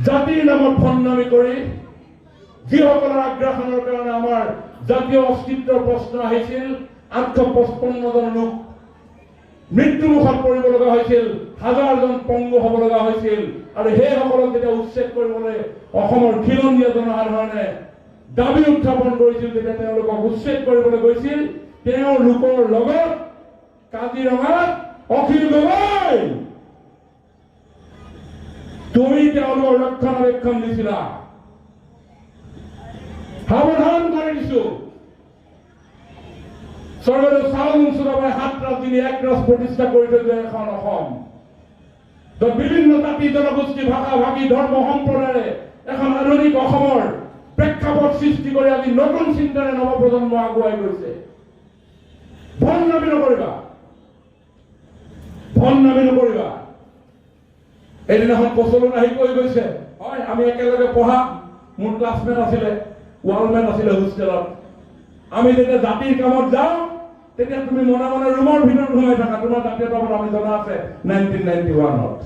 জাতিৰ নামত ভণ্ডামি কৰি যিসকলৰ আগ্ৰাসনৰ কাৰণে আমাৰ জাতীয় অস্তিত্বৰ প্ৰশ্ন আহিছিল 855 জন লোক মৃত্যুমুখত পৰিব লগা হৈছিল, হাজাৰজন পংগু হ'ব লগা হৈছিল। আৰু সেইসকলক যেতিয়া উচ্ছেদ কৰিবলৈ অসমৰ খিলঞ্জীয়া জনসাধাৰণে দাবী উত্থাপন কৰিছিল, যেতিয়া তেওঁলোকক উচ্ছেদ কৰিবলৈ গৈছিল, তেওঁলোকৰ লগত কাজিৰঙাত অখিল গগৈ তুমি তেওঁলোকৰ ৰক্ষণাবেক্ষণ দিছিলা। সাৱধান কৰি দিছো, স্বৰ্গদেউ চাওলুং চুকাফাই 7 ৰাজধানী 1 ৰাজ প্ৰতিষ্ঠা কৰি থৈ যোৱা এখন অসম, য'ত বিভিন্ন জাতি জনগোষ্ঠী ভাষা ভাষী ধৰ্ম সম্প্ৰদায়েৰে এখন আধুনিক অসমৰ প্ৰেক্ষাপট সৃষ্টি কৰি আজি নতুন চিন্তাৰে নৱপ্ৰজন্ম আগুৱাই গৈছে। ভণ্ডামি নকৰিবা, ভণ্ডামি নকৰিবা। এদিনাখন কচলত আহি কৈ গৈছে, হয় আমি একেলগে পঢ়া, মোৰ ক্লাছমেট আছিলে, ৱালমেট আছিলে হোষ্টেলত। আমি যেতিয়া জাতিৰ কামত যাওঁ, তেতিয়া তুমি মনে মনে ৰুমৰ ভিতৰত সোমাই থাকা। তোমাৰ জাতীয়তাবাদ আমি জনা আছে 1991ত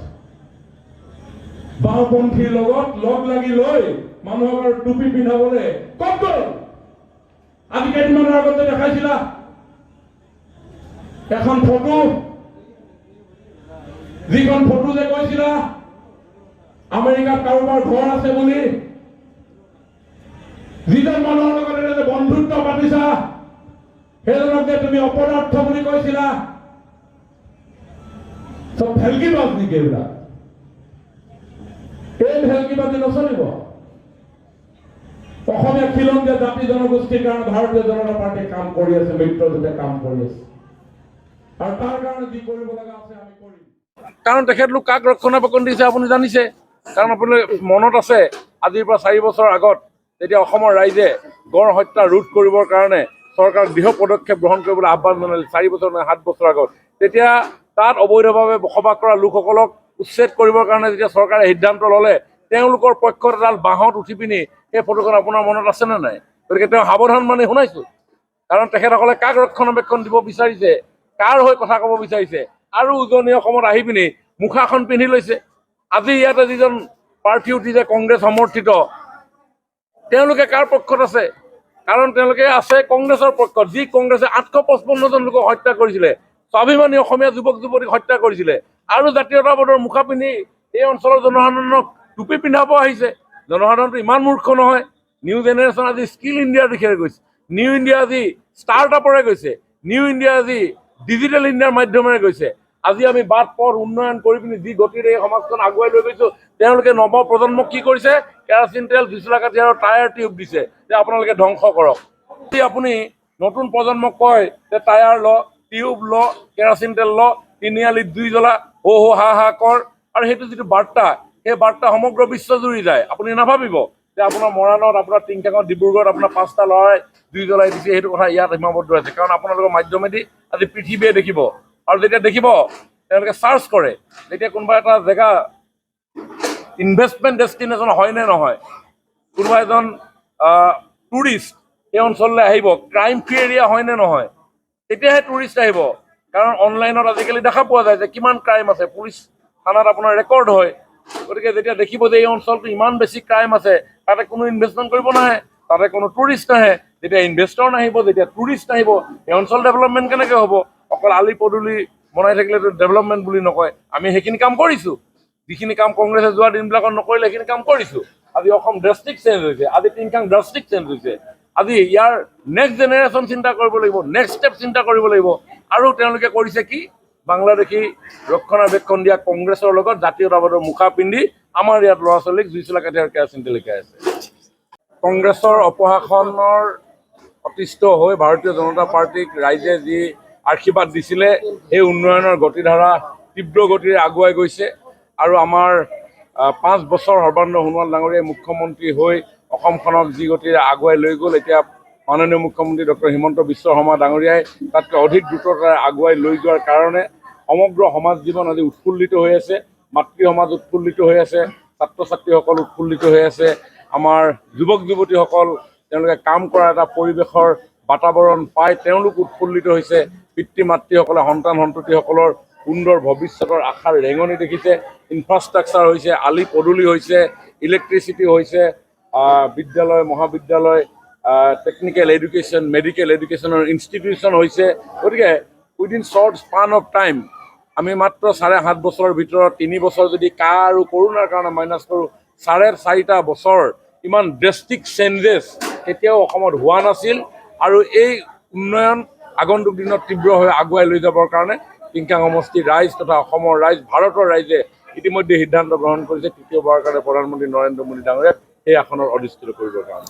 বাওঁপন্থীৰ লগত লগ লাগি লৈ মানুহৰ টুপি পিন্ধাবলৈ ক'ত গ'ল? আজি কেইদিনমানৰ আগত যে দেখাইছিলা এখন ফটো, যিখন ফটো যে কৈছিলা আমেৰিকাত কাৰোবাৰ ঘৰ আছে বুলি, যিজন মানুহৰ লগত যে বন্ধুত্ব পাতিছা, সেইজনক যে তুমি অপদাৰ্থ বুলি কৈছিলা, চব ভেলকিবাজ নেকি এইবিলাক? এই ভেলকিবাজি নচলিব। অসমীয়া খিলঞ্জীয়া জাতি জনগোষ্ঠীৰ কাৰণে ভাৰতীয় জনতা পাৰ্টীয়ে কাম কৰি আছে, মিত্ৰজোঁটে কাম কৰি আছে, আৰু তাৰ কাৰণে যি কৰিব লগা আছে আমি কৰিম। কাৰণ তেখেতলোক কাক ৰক্ষণাবেক্ষণ দিছে আপুনি জানিছে? কাৰণ আপুনি মনত আছে আজিৰ পৰা 4 বছৰ আগত যেতিয়া অসমৰ ৰাইজে গড় হত্যা ৰোধ কৰিবৰ কাৰণে চৰকাৰক দৃঢ় পদক্ষেপ গ্ৰহণ কৰিবলৈ আহ্বান জনালে, 4 বছৰ নহয় 7 বছৰ আগত, তেতিয়া তাত অবৈধভাৱে বসবাস কৰা লোকসকলক উচ্ছেদ কৰিবৰ কাৰণে যেতিয়া চৰকাৰে সিদ্ধান্ত ল'লে, তেওঁলোকৰ পক্ষত এডাল বাঁহত উঠি পিনি সেই ফটোখন আপোনাৰ মনত আছেনে নাই? গতিকে তেওঁ সাৱধান মানে শুনাইছো। কাৰণ তেখেতসকলে কাক ৰক্ষণাবেক্ষণ দিব বিচাৰিছে, কাৰ হৈ কথা ক'ব বিচাৰিছে, আৰু উজনি অসমত আহি পিনি মুখাখন পিন্ধি লৈছে। আজি ইয়াতে যিজন প্ৰাৰ্থী উঠিছে কংগ্ৰেছ সমৰ্থিত, তেওঁলোকে কাৰ পক্ষত আছে? কাৰণ তেওঁলোকে আছে কংগ্ৰেছৰ পক্ষত, যি কংগ্ৰেছে 855 জন লোকক হত্যা কৰিছিলে, স্বাভিমানী অসমীয়া যুৱক যুৱতীক হত্যা কৰিছিলে, আৰু জাতীয়তাবাদৰ মুখা পিন্ধি এই অঞ্চলৰ জনসাধাৰণক টুপি পিন্ধাব আহিছে। জনসাধাৰণটো ইমান মূৰ্খ নহয়। নিউ জেনেৰেশ্যন আজি স্কিল ইণ্ডিয়াৰ দিশে গৈছে, নিউ ইণ্ডিয়া আজি ষ্টাৰ্টআপৰে গৈছে, নিউ ইণ্ডিয়া আজি ডিজিটেল ইণ্ডিয়াৰ মাধ্যমেৰে গৈছে। আজি আমি বাট পথ উন্নয়ন কৰি পিনি যি গতিৰে এই সমাজখন আগুৱাই লৈ গৈছো, তেওঁলোকে নৱ প্ৰজন্মক কি কৰিছে? কেৰাচিন তেল, বিচলা কাঠি আৰু টায়াৰ টিউব দিছে যে আপোনালোকে ধ্বংস কৰক। যদি আপুনি নতুন প্ৰজন্মক কয় যে টায়াৰ ল, টিউব ল, কেৰাচিন তেল ল, তিনিআলিত জুই জ্বলা, হো হো হা হা কৰ, আৰু সেইটো যিটো বাৰ্তা, সেই বাৰ্তা সমগ্ৰ বিশ্বজুৰি যায়, আপুনি নাভাবিব যে আপোনাৰ মৰাণত, আপোনাৰ টিংখাঙত, ডিব্ৰুগড়ত আপোনাৰ 5টা ল'ৰাই জুই জ্বলাই দিছে, সেইটো কথা ইয়াত সীমাবদ্ধ আছে। কাৰণ আপোনালোকৰ মাধ্যমেদি আজি পৃথিৱীয়ে দেখিব, আৰু যেতিয়া দেখিব তেওঁলোকে চাৰ্চ কৰে, যেতিয়া কোনোবা এটা জেগা ইনভেষ্টমেণ্ট ডেষ্টিনেশ্যন হয় নে নহয়, কোনোবা এজন টুৰিষ্ট এই অঞ্চললৈ আহিব, ক্ৰাইম ফ্ৰী এৰিয়া হয় নে নহয়, তেতিয়াহে টুৰিষ্ট আহিব। কাৰণ অনলাইনত আজিকালি দেখা পোৱা যায় যে কিমান ক্ৰাইম আছে, পুলিচ থানাত আপোনাৰ ৰেকৰ্ড হয়। গতিকে যেতিয়া দেখিব যে এই অঞ্চলটো ইমান বেছি ক্ৰাইম আছে, তাতে কোনো ইনভেষ্টমেণ্ট কৰিব নাহে, তাতে কোনো টুৰিষ্ট নাহে। যেতিয়া ইনভেষ্টৰ নাহিব, যেতিয়া টুৰিষ্ট নাহিব, এই অঞ্চল ডেভেলপমেণ্ট কেনেকৈ হ'ব? অকল আলি পদূলি বনাই থাকিলেতো ডেভেলপমেণ্ট বুলি নকয়। আমি সেইখিনি কাম কৰিছোঁ, যিখিনি কাম কংগ্ৰেছে যোৱা দিনবিলাকত নকৰিলে সেইখিনি কাম কৰিছোঁ। আজি অসম ড্ৰাষ্টিক চেঞ্জ হৈছে, আজি টিংখাং ড্ৰাষ্টিক চেঞ্জ হৈছে। আজি ইয়াৰ নেক্সট জেনেৰেশ্যন চিন্তা কৰিব লাগিব, নেক্সট ষ্টেপ চিন্তা কৰিব লাগিব। আৰু তেওঁলোকে কৰিছে কি? বাংলাদেশী ৰক্ষণাবেক্ষণ দিয়া কংগ্ৰেছৰ লগত জাতীয়তাবাদৰ মুখা পিন্ধি আমাৰ ইয়াত ল'ৰা ছোৱালীক জুই চলা কাঠি আৰু কেৰাচিন তেল শিকাই আছে। কংগ্ৰেছৰ অপশাসনৰ অতিষ্ঠ হৈ ভাৰতীয় জনতা পাৰ্টীক ৰাইজে যি আশীৰ্বাদ দিছিলে, সেই উন্নয়নৰ গতিধাৰা তীব্ৰ গতিৰে আগুৱাই গৈছে। আৰু আমাৰ 5 বছৰ সৰ্বানন্দ সোণোৱাল ডাঙৰীয়াই মুখ্যমন্ত্ৰী হৈ অসমখনক যি গতিৰে আগুৱাই লৈ গ'ল, এতিয়া মাননীয় মুখ্যমন্ত্ৰী ডক্টৰ হিমন্ত বিশ্ব শৰ্মা ডাঙৰীয়াই তাতকৈ অধিক দ্ৰুততাৰে আগুৱাই লৈ যোৱাৰ কাৰণে সমগ্ৰ সমাজ জীৱন আজি উৎফুল্লিত হৈ আছে। মাতৃ সমাজ উৎফুল্লিত হৈ আছে, ছাত্ৰ ছাত্ৰীসকল উৎফুল্লিত হৈ আছে, আমাৰ যুৱক যুৱতীসকল তেওঁলোকে কাম কৰা এটা পৰিৱেশৰ বাতাবৰণ পাই তেওঁলোক উৎফুল্লিত হৈছে। পিতৃ মাতৃসকলে সন্তান সন্ততিসকলৰ সুন্দৰ ভৱিষ্যতৰ আশাৰ ৰেঙনি দেখিছে। ইনফ্ৰাষ্ট্ৰাকচাৰ হৈছে, আলি পদূলি হৈছে, ইলেক্ট্ৰিচিটি হৈছে, বিদ্যালয় মহাবিদ্যালয়, টেকনিকেল এডুকেশ্যন, মেডিকেল এডুকেশ্যনৰ ইনষ্টিটিউশ্যন হৈছে। গতিকে within short span of time আমি মাত্ৰ 7.5 বছৰৰ ভিতৰত 3 বছৰ যদি আৰু কৰোণাৰ কাৰণে মাইনাছ কৰোঁ, 4.5 বছৰ ইমান ড্ৰেষ্টিক চেঞ্জেছ কেতিয়াও অসমত হোৱা নাছিল। আৰু এই উন্নয়ন আগন্তুক দিনত তীব্ৰভাৱে আগুৱাই লৈ যাবৰ কাৰণে টিংখাং সমষ্টিৰ ৰাইজ তথা অসমৰ ৰাইজ, ভাৰতৰ ৰাইজে ইতিমধ্যে সিদ্ধান্ত গ্ৰহণ কৰিছে তৃতীয়বাৰৰ কাৰণে প্ৰধানমন্ত্ৰী নৰেন্দ্ৰ মোদী ডাঙৰীয়াক সেই আসনৰ অধিষ্ঠিত কৰিবৰ কাৰণে।